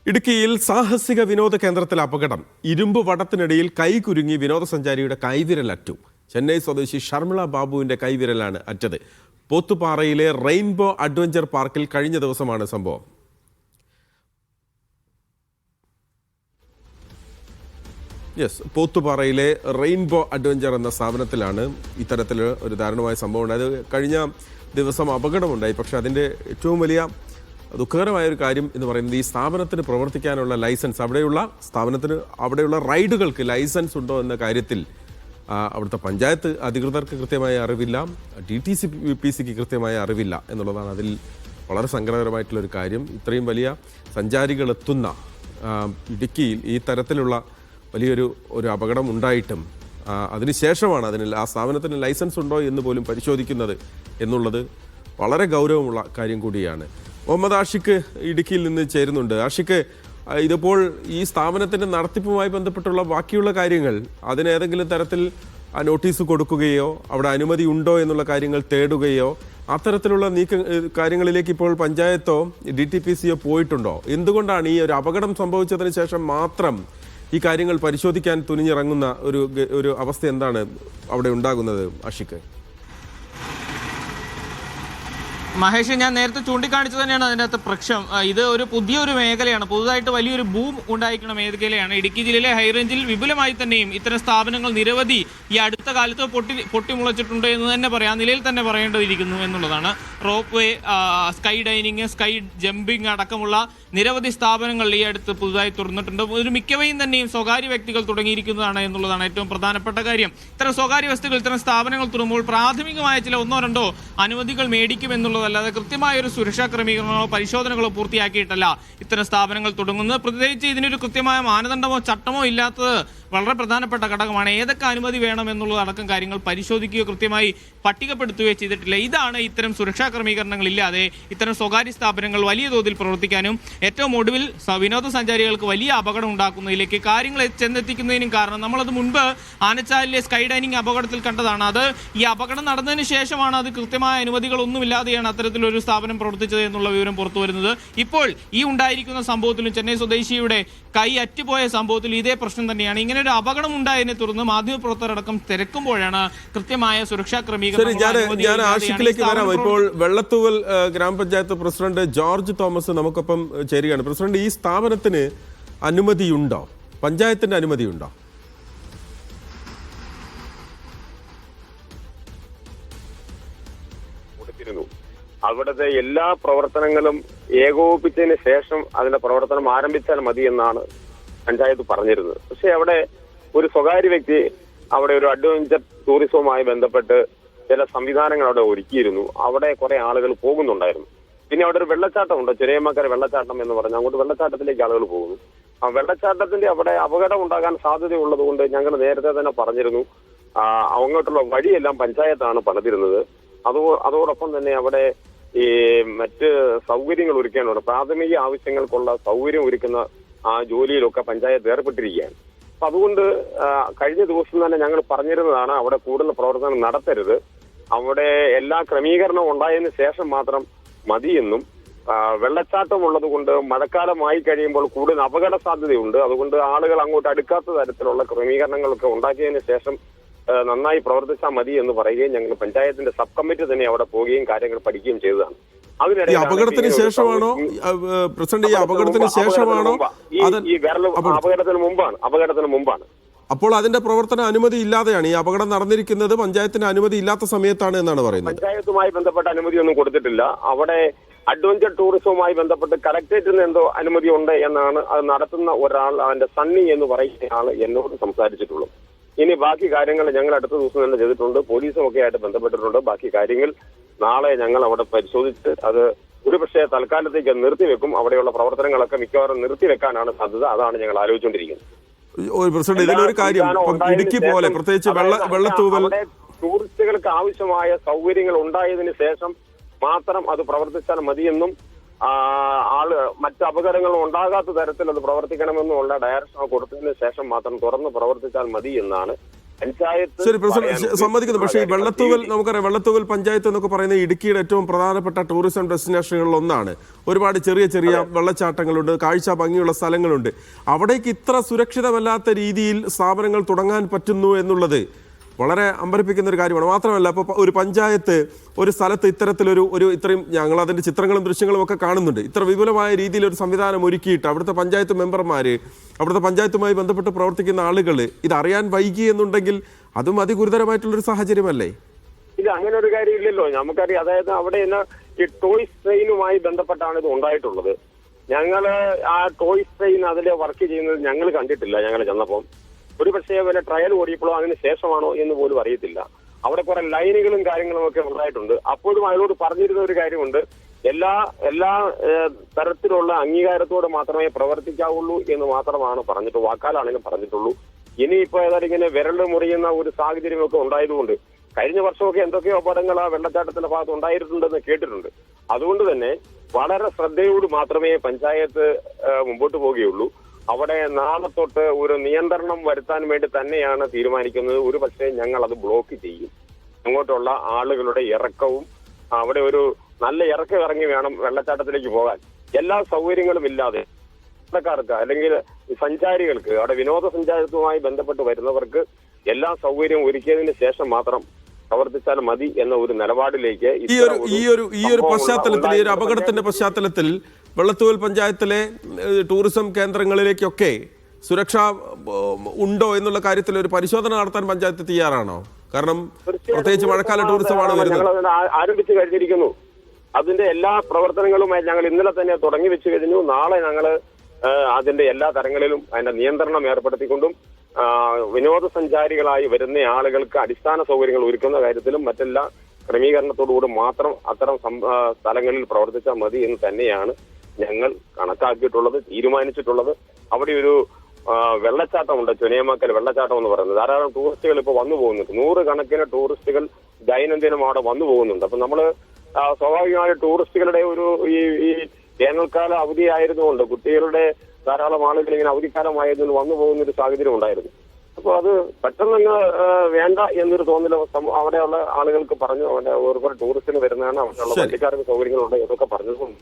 ഇടുക്കിയിൽ സാഹസിക വിനോദ കേന്ദ്രത്തിൽ അപകടം. ഇരുമ്പ് വടത്തിനിടയിൽ കൈകുരുങ്ങി വിനോദസഞ്ചാരിയുടെ കൈവിരലറ്റു. ചെന്നൈ സ്വദേശി ഷർമിള ബാബുവിന്റെ കൈവിരലാണ് അറ്റത്. പോത്തുപാറയിലെ റെയിൻബോ അഡ്വഞ്ചർ പാർക്കിൽ കഴിഞ്ഞ ദിവസമാണ് സംഭവം. പോത്തുപാറയിലെ റെയിൻബോ അഡ്വഞ്ചർ എന്ന സ്ഥാപനത്തിലാണ് ഇത്തരത്തിൽ ഒരു ദാരുണമായ സംഭവം ഉണ്ടായത്. കഴിഞ്ഞ ദിവസം അപകടമുണ്ടായി. പക്ഷെ അതിൻ്റെ ഏറ്റവും വലിയ ദുഃഖകരമായൊരു കാര്യം എന്ന് പറയുന്നത് ഈ സ്ഥാപനത്തിന് പ്രവർത്തിക്കാനുള്ള ലൈസൻസ്, അവിടെയുള്ള റൈഡുകൾക്ക് ലൈസൻസ് ഉണ്ടോ എന്ന കാര്യത്തിൽ അവിടുത്തെ പഞ്ചായത്ത് അധികൃതർക്ക് കൃത്യമായ അറിവില്ല, DTCPCക്ക് കൃത്യമായ അറിവില്ല എന്നുള്ളതാണ് അതിൽ വളരെ സങ്കടകരമായിട്ടുള്ളൊരു കാര്യം. ഇത്രയും വലിയ സഞ്ചാരികളെത്തുന്ന ഇടുക്കിയിൽ ഈ തരത്തിലുള്ള വലിയൊരു അപകടം ഉണ്ടായിട്ടും അതിനുശേഷമാണ് ആ സ്ഥാപനത്തിന് ലൈസൻസ് ഉണ്ടോ എന്ന് പോലും പരിശോധിക്കുന്നത് എന്നുള്ളത് വളരെ ഗൗരവമുള്ള കാര്യം കൂടിയാണ്. മുഹമ്മദ് ആഷിഖ് ഇടുക്കിയിൽ നിന്ന് ചേരുന്നുണ്ട്. ആഷിഖ്, ഇതിപ്പോൾ ഈ സ്ഥാപനത്തിൻ്റെ നടത്തിപ്പുമായി ബന്ധപ്പെട്ടുള്ള ബാക്കിയുള്ള കാര്യങ്ങൾ അതിനേതെങ്കിലും തരത്തിൽ നോട്ടീസ് കൊടുക്കുകയോ അവിടെ അനുമതി ഉണ്ടോ എന്നുള്ള കാര്യങ്ങൾ തേടുകയോ അത്തരത്തിലുള്ള കാര്യങ്ങളിലേക്ക് ഇപ്പോൾ പഞ്ചായത്തോ DTPCയോ പോയിട്ടുണ്ടോ? എന്തുകൊണ്ടാണ് ഈ ഒരു അപകടം സംഭവിച്ചതിന് ശേഷം മാത്രം ഈ കാര്യങ്ങൾ പരിശോധിക്കാൻ തുനിഞ്ഞിറങ്ങുന്ന ഒരു അവസ്ഥ എന്താണ് അവിടെ ഉണ്ടാകുന്നത് ആഷിഖ്? മഹേഷ്, ഞാൻ നേരത്തെ ചൂണ്ടിക്കാണിച്ചു തന്നെയാണ് അതിനകത്ത് പ്രശ്നം. ഇത് ഒരു പുതിയൊരു മേഖലയാണ്, പുതുതായിട്ട് വലിയൊരു ബൂം ഉണ്ടായിരിക്കുന്ന മേഖലയാണ്. ഇടുക്കി ജില്ലയിലെ ഹൈറേഞ്ചിൽ വിപുലമായി തന്നെയും ഇത്തരം സ്ഥാപനങ്ങൾ നിരവധി ഈ അടുത്ത കാലത്ത് പൊട്ടിമുളച്ചിട്ടുണ്ട് എന്ന് തന്നെ പറയാം, നിലയിൽ തന്നെ പറയേണ്ടിയിരിക്കുന്നു എന്നുള്ളതാണ്. Rope way, sky dining, sky jumping അടക്കമുള്ള നിരവധി സ്ഥാപനങ്ങൾ ഈ അടുത്ത് പുതുതായി തുറന്നിട്ടുണ്ട്. ഒരു മിക്കവയും തന്നെയും സ്വകാര്യ വ്യക്തികൾ തുടങ്ങിയിരിക്കുന്നതാണ് എന്നുള്ളതാണ് ഏറ്റവും പ്രധാനപ്പെട്ട കാര്യം. ഇത്തരം സ്വകാര്യ വ്യക്തികൾ ഇത്തരം സ്ഥാപനങ്ങൾ തുറന്നുമ്പോൾ പ്രാഥമികമായ ചില ഒന്നോ രണ്ടോ അനുമതികൾ മേടിക്കും എന്നുള്ളതല്ലാതെ കൃത്യമായ ഒരു സുരക്ഷാ ക്രമീകരണങ്ങളോ പരിശോധനകളോ പൂർത്തിയാക്കിയിട്ടല്ല ഇത്തരം സ്ഥാപനങ്ങൾ തുടങ്ങുന്നത്. പ്രത്യേകിച്ച് ഇതിനൊരു കൃത്യമായ മാനദണ്ഡമോ ചട്ടമോ ഇല്ലാത്തത് വളരെ പ്രധാനപ്പെട്ട ഘടകമാണ്. ഏതൊക്കെ അനുമതി വേണം എന്നുള്ളതടക്കം കാര്യങ്ങൾ പരിശോധിക്കുകയോ കൃത്യമായി പട്ടികപ്പെടുത്തുകയോ ചെയ്തിട്ടില്ല. ഇതാണ് ഇത്തരം സുരക്ഷാ ക്രമീകരണങ്ങളില്ലാതെ ഇത്തരം സ്വകാര്യ സ്ഥാപനങ്ങൾ വലിയ തോതിൽ പ്രവർത്തിക്കാനും ഏറ്റവും ഒടുവിൽ വിനോദസഞ്ചാരികൾക്ക് വലിയ അപകടം ഉണ്ടാക്കുന്നതിലേക്ക് കാര്യങ്ങൾ ചെന്നെത്തിക്കുന്നതിനും കാരണം. നമ്മളത് മുൻപ് ആനച്ചാലിലെ സ്കൈ ഡൈനിങ് അപകടത്തിൽ കണ്ടതാണ്. അത് ഈ അപകടം നടന്നതിന് ശേഷമാണ് അത് കൃത്യമായ അനുമതികളൊന്നുമില്ലാതെയാണ് അത്തരത്തിലൊരു സ്ഥാപനം പ്രവർത്തിച്ചത് എന്നുള്ള വിവരം പുറത്തു വരുന്നത്. ഇപ്പോൾ ഈ ഉണ്ടായിരിക്കുന്ന സംഭവത്തിലും ചെന്നൈ സ്വദേശിയുടെ കൈ അറ്റുപോയ സംഭവത്തിൽ ഇതേ പ്രശ്നം തന്നെയാണ്. ഇങ്ങനെ ഒരു അപകടം ഉണ്ടായതിനെ തുടർന്ന് മാധ്യമപ്രവർത്തകരടക്കം തിരക്കുമ്പോഴാണ് കൃത്യമായ സുരക്ഷാ ക്രമീകരണം. ഞാൻ ആഷിഖിലേക്ക് വരാം. ഇപ്പോൾ വെള്ളത്തൂവൽ ഗ്രാമപഞ്ചായത്ത് പ്രസിഡന്റ് ജോർജ് തോമസ് നമുക്കൊപ്പം ചേരുകയാണ്. പ്രസിഡന്റ്, ഈ സ്ഥാപനത്തിന് അനുമതിയുണ്ടോ? പഞ്ചായത്തിന്റെ അനുമതിയുണ്ടോ? അവിടുത്തെ എല്ലാ പ്രവർത്തനങ്ങളും ഏകോപിപ്പിച്ചതിന് ശേഷം അതിന്റെ പ്രവർത്തനം ആരംഭിച്ചാൽ മതി എന്നാണ് പഞ്ചായത്ത് പറഞ്ഞിരുന്നത്. പക്ഷെ അവിടെ ഒരു സ്വകാര്യ വ്യക്തി അവിടെ ഒരു അഡ്വഞ്ചർ ടൂറിസവുമായി ബന്ധപ്പെട്ട് ചില സംവിധാനങ്ങൾ അവിടെ ഒരുക്കിയിരുന്നു. അവിടെ കുറെ ആളുകൾ പോകുന്നുണ്ടായിരുന്നു. പിന്നെ അവിടെ ഒരു വെള്ളച്ചാട്ടമുണ്ട്, ചെറിയമ്മക്കര വെള്ളച്ചാട്ടം എന്ന് പറഞ്ഞ് അങ്ങോട്ട് വെള്ളച്ചാട്ടത്തിലേക്ക് ആളുകൾ പോകുന്നു. ആ വെള്ളച്ചാട്ടത്തിന്റെ അവിടെ അപകടം ഉണ്ടാകാൻ സാധ്യതയുള്ളത് കൊണ്ട് ഞങ്ങൾ നേരത്തെ തന്നെ പറഞ്ഞിരുന്നു, അങ്ങോട്ടുള്ള വഴിയെല്ലാം പഞ്ചായത്താണ് പണിതിരുന്നത്. അതോടൊപ്പം തന്നെ അവിടെ ഈ മറ്റ് സൗകര്യങ്ങൾ ഒരുക്കാനുണ്ട്. പ്രാഥമിക ആവശ്യങ്ങൾക്കുള്ള സൗകര്യം ഒരുക്കുന്ന ആ ജോലിയിലൊക്കെ പഞ്ചായത്ത് ഏർപ്പെട്ടിരിക്കുകയാണ്. അപ്പൊ അതുകൊണ്ട് കഴിഞ്ഞ ദിവസം തന്നെ ഞങ്ങൾ പറഞ്ഞിരുന്നതാണ് അവിടെ കൂടുതൽ പ്രവർത്തനം നടത്തരുത്, അവിടെ എല്ലാ ക്രമീകരണവും ഉണ്ടായതിനു ശേഷം മാത്രം മതിയെന്നും വെള്ളച്ചാട്ടം ഉള്ളത് കൊണ്ട് മഴക്കാലമായി കഴിയുമ്പോൾ കൂടുതൽ അപകട സാധ്യതയുണ്ട്, അതുകൊണ്ട് ആളുകൾ അങ്ങോട്ട് അടുക്കാത്ത തരത്തിലുള്ള ക്രമീകരണങ്ങളൊക്കെ ഉണ്ടാക്കിയതിന് ശേഷം നന്നായി പ്രവർത്തിച്ചാൽ മതി എന്ന് പറയുകയും ഞങ്ങൾ പഞ്ചായത്തിന്റെ സബ് കമ്മിറ്റി തന്നെ അവിടെ പോവുകയും കാര്യങ്ങൾ പഠിക്കുകയും ചെയ്തതാണ്. അതിനിടെ അപകടത്തിന് ശേഷമാണോ പ്രസിഡന്റ്? ഈ അപകടത്തിന് ശേഷമാണോ? അപകടത്തിന് മുമ്പാണ്. അപ്പോൾ അതിന്റെ പ്രവർത്തന അനുമതി ഇല്ലാതെയാണ് ഈ അപകടം നടന്നിരിക്കുന്നത്. പഞ്ചായത്തിന് അനുമതി ഇല്ലാത്ത സമയത്താണ് എന്നാണ് പറയുന്നത്. പഞ്ചായത്തുമായി ബന്ധപ്പെട്ട അനുമതിയൊന്നും കൊടുത്തിട്ടില്ല. അവിടെ അഡ്വഞ്ചർ ടൂറിസവുമായി ബന്ധപ്പെട്ട് കളക്ടറേറ്റിൽ നിന്ന് എന്തോ അനുമതി ഉണ്ട് എന്നാണ് അത് നടത്തുന്ന ഒരാൾ, അവന്റെ സണ്ണി എന്ന് പറയുന്ന ആൾ എന്നോട് സംസാരിച്ചിട്ടുള്ളൂ. ഇനി ബാക്കി കാര്യങ്ങൾ ഞങ്ങൾ അടുത്ത ദിവസം തന്നെ ചെയ്തിട്ടുണ്ട്, പോലീസും ഒക്കെ ആയിട്ട് ബന്ധപ്പെട്ടിട്ടുണ്ട്. ബാക്കി കാര്യങ്ങൾ നാളെ ഞങ്ങൾ അവിടെ പരിശോധിച്ച് അത് ഒരുപക്ഷെ തൽക്കാലത്തേക്ക് നിർത്തിവെക്കും. അവിടെയുള്ള പ്രവർത്തനങ്ങളൊക്കെ മിക്കവാറും നിർത്തിവെക്കാനാണ് സാധ്യത. അതാണ് ഞങ്ങൾ ആലോചിച്ചുകൊണ്ടിരിക്കുന്നത്. ഇതിലൊരു കാര്യം, ഇടുക്കി പോലെ പ്രത്യേകിച്ച് വെള്ളത്തൂവൽ ടൂറിസ്റ്റുകൾക്ക് ആവശ്യമായ സൗകര്യങ്ങൾ ഉണ്ടായതിനു ശേഷം മാത്രം അത് പ്രവർത്തിച്ചാൽ മതിയെന്നും മറ്റ് അപകടങ്ങളും ഉണ്ടാകാത്ത തരത്തിൽ അത് പ്രവർത്തിക്കണമെന്നുള്ള ഡയറക്ഷൻ കൊടുത്തതിന് ശേഷം മാത്രം തുറന്ന് പ്രവർത്തിച്ചാൽ മതി എന്നാണ് പഞ്ചായത്ത് ശരി, പ്രസിഡന്റ് സമ്മതിക്കുന്നു. പക്ഷേ ഈ വെള്ളത്തൂവൽ, നമുക്കറിയാം വെള്ളത്തൂവൽ പഞ്ചായത്ത് എന്നൊക്കെ പറയുന്നത് ഇടുക്കിയുടെ ഏറ്റവും പ്രധാനപ്പെട്ട ടൂറിസം ഡെസ്റ്റിനേഷനുകളിൽ ഒന്നാണ്. ഒരുപാട് ചെറിയ ചെറിയ വെള്ളച്ചാട്ടങ്ങളുണ്ട്, കാഴ്ച ഭംഗിയുള്ള സ്ഥലങ്ങളുണ്ട്. അവിടേക്ക് ഇത്ര സുരക്ഷിതമല്ലാത്ത രീതിയിൽ സ്ഥാപനങ്ങൾ തുടങ്ങാൻ പറ്റുന്നു എന്നുള്ളത് വളരെ അമ്പരപ്പിക്കുന്ന ഒരു കാര്യമാണ്. മാത്രമല്ല, ഇപ്പോൾ ഒരു പഞ്ചായത്ത് ഒരു സ്ഥലത്ത് ഇത്തരത്തിലൊരു ഇത്രയും, ഞങ്ങൾ അതിൻ്റെ ചിത്രങ്ങളും ദൃശ്യങ്ങളും ഒക്കെ കാണുന്നുണ്ട്, ഇത്ര വിപുലമായ രീതിയിൽ ഒരു സംവിധാനം ഒരുക്കിയിട്ട് അവിടുത്തെ പഞ്ചായത്ത് മെമ്പർമാർ, അവിടുത്തെ പഞ്ചായത്തുമായി ബന്ധപ്പെട്ട് പ്രവർത്തിക്കുന്ന ആളുകൾ ഇതറിയാൻ വൈകി എന്നുണ്ടെങ്കിൽ അതും അതിഗുരുതരമായിട്ടുള്ളൊരു സാഹചര്യമല്ലേ? ഇത് അങ്ങനെ ഒരു കാര്യമില്ലല്ലോ. നമുക്കറിയാം, അതായത് അവിടെ ഈ ടോയ്സ് ട്രെയിനുമായി ബന്ധപ്പെട്ടാണ് ഇത് ഉണ്ടായിട്ടുള്ളത്. ഞങ്ങള് ആ ടോയ്സ് ട്രെയിൻ അതിൽ വർക്ക് ചെയ്യുന്നത് ഞങ്ങൾ കണ്ടിട്ടില്ല. ഞങ്ങൾ ചെന്നപ്പം ഒരു പക്ഷേ വല്ല ട്രയൽ ഓടിയപ്പോഴോ അതിന് ശേഷമാണോ എന്ന് പോലും അറിയത്തില്ല. അവിടെ കുറെ ലൈനുകളും കാര്യങ്ങളും ഒക്കെ ഉണ്ടായിട്ടുണ്ട്. അപ്പോഴും അയാളോട് പറഞ്ഞിരുന്ന ഒരു കാര്യമുണ്ട്, എല്ലാ തരത്തിലുള്ള അംഗീകാരത്തോടെ മാത്രമേ പ്രവർത്തിക്കാവുള്ളൂ എന്ന് മാത്രമാണ് പറഞ്ഞിട്ട്, വാക്കാലാണെങ്കിലും പറഞ്ഞിട്ടുള്ളൂ. ഇനിയിപ്പോ ഏതായാലും ഇങ്ങനെ വിരൽ മുറിയുന്ന ഒരു സാഹചര്യമൊക്കെ ഉണ്ടായതുകൊണ്ട് കഴിഞ്ഞ വർഷമൊക്കെ എന്തൊക്കെയോ അപകടങ്ങൾ ആ വെള്ളച്ചാട്ടത്തിന്റെ ഭാഗത്ത് ഉണ്ടായിട്ടുണ്ടെന്ന് കേട്ടിട്ടുണ്ട്. അതുകൊണ്ട് തന്നെ വളരെ ശ്രദ്ധയോട് മാത്രമേ പഞ്ചായത്ത് മുമ്പോട്ട് പോവുകയുള്ളൂ. അവിടെ നാളെ തൊട്ട് ഒരു നിയന്ത്രണം വരുത്താൻ വേണ്ടി തന്നെയാണ് തീരുമാനിക്കുന്നത്. ഒരു പക്ഷേ ഞങ്ങൾ അത് ബ്ലോക്ക് ചെയ്യും. അങ്ങോട്ടുള്ള ആളുകളുടെ ഇറക്കവും, അവിടെ ഒരു നല്ല ഇറക്കം ഇറങ്ങി വേണം വെള്ളച്ചാട്ടത്തിലേക്ക് പോകാൻ. എല്ലാ സൗകര്യങ്ങളും ഇല്ലാതെ ക്കാർക്ക് അല്ലെങ്കിൽ സഞ്ചാരികൾക്ക്, അവിടെ വിനോദസഞ്ചാരവുമായി ബന്ധപ്പെട്ട് വരുന്നവർക്ക് എല്ലാ സൗകര്യവും ഒരുക്കിയതിന് ശേഷം മാത്രം പ്രവർത്തിച്ചാൽ മതി എന്ന ഒരു നിലപാടിലേക്ക് ഈ ഒരു പശ്ചാത്തലത്തിൽ, ഈ ഒരു അപകടത്തിന്റെ പശ്ചാത്തലത്തിൽ വെള്ളത്തൂവൽ പഞ്ചായത്തിലെ ടൂറിസം കേന്ദ്രങ്ങളിലേക്കൊക്കെ സുരക്ഷ ഉണ്ടോ എന്നുള്ള കാര്യത്തിൽ ഒരു പരിശോധന നടത്താൻ പഞ്ചായത്ത് തയ്യാറാണോ? കാരണം പ്രത്യേകിച്ച് മഴക്കാല ടൂറിസമാണ് വരുന്നത്. ആരംഭിച്ചു കഴിഞ്ഞിരിക്കുന്നു. അതിന്റെ എല്ലാ പ്രവർത്തനങ്ങളുമായി ഞങ്ങൾ ഇന്നലെ തന്നെ തുടങ്ങി വെച്ച് കഴിഞ്ഞു. നാളെ ഞങ്ങൾ അതിന്റെ എല്ലാ തരങ്ങളിലും അതിന്റെ നിയന്ത്രണം ഏർപ്പെടുത്തിക്കൊണ്ടും വിനോദസഞ്ചാരികളായി വരുന്ന ആളുകൾക്ക് അടിസ്ഥാന സൗകര്യങ്ങൾ ഒരുക്കുന്ന കാര്യത്തിലും മറ്റെല്ലാ ക്രമീകരണത്തോടുകൂടി മാത്രം അത്തരം സ്ഥലങ്ങളിൽ പ്രവർത്തിച്ചാൽ മതി എന്ന് തന്നെയാണ് ഞങ്ങൾ കണക്കാക്കിയിട്ടുള്ളത്, തീരുമാനിച്ചിട്ടുള്ളത്. അവിടെ ഒരു വെള്ളച്ചാട്ടമുണ്ട്, ചുനേമാക്കൽ വെള്ളച്ചാട്ടം എന്ന് പറയുന്നത്. ധാരാളം ടൂറിസ്റ്റുകൾ ഇപ്പോൾ വന്നു പോകുന്നുണ്ട്. 100 കണക്കിന് ടൂറിസ്റ്റുകൾ ദൈനംദിനം അവിടെ വന്നു പോകുന്നുണ്ട്. അപ്പൊ നമ്മള് സ്വാഭാവികമായ ടൂറിസ്റ്റുകളുടെ ഈ വേനൽക്കാല അവധി ആയിരുന്നുകൊണ്ട് കുട്ടികളുടെ ധാരാളം ആളുകൾ ഇങ്ങനെ അവധിക്കാലമായതിന് വന്നു പോകുന്ന ഒരു സാഹചര്യം ഉണ്ടായിരുന്നു. അപ്പോൾ അത് പെട്ടെന്ന് വേണ്ട എന്നൊരു തോന്നൽ അവിടെയുള്ള ആളുകൾക്ക് പറഞ്ഞു. അവിടെ ഒരുപാട് ടൂറിസ്റ്റിന് വരുന്നതാണ്, അവിടെയുള്ള വണ്ടിക്കാർക്ക് സൗകര്യങ്ങളുണ്ട് എന്നൊക്കെ പറഞ്ഞതുകൊണ്ട്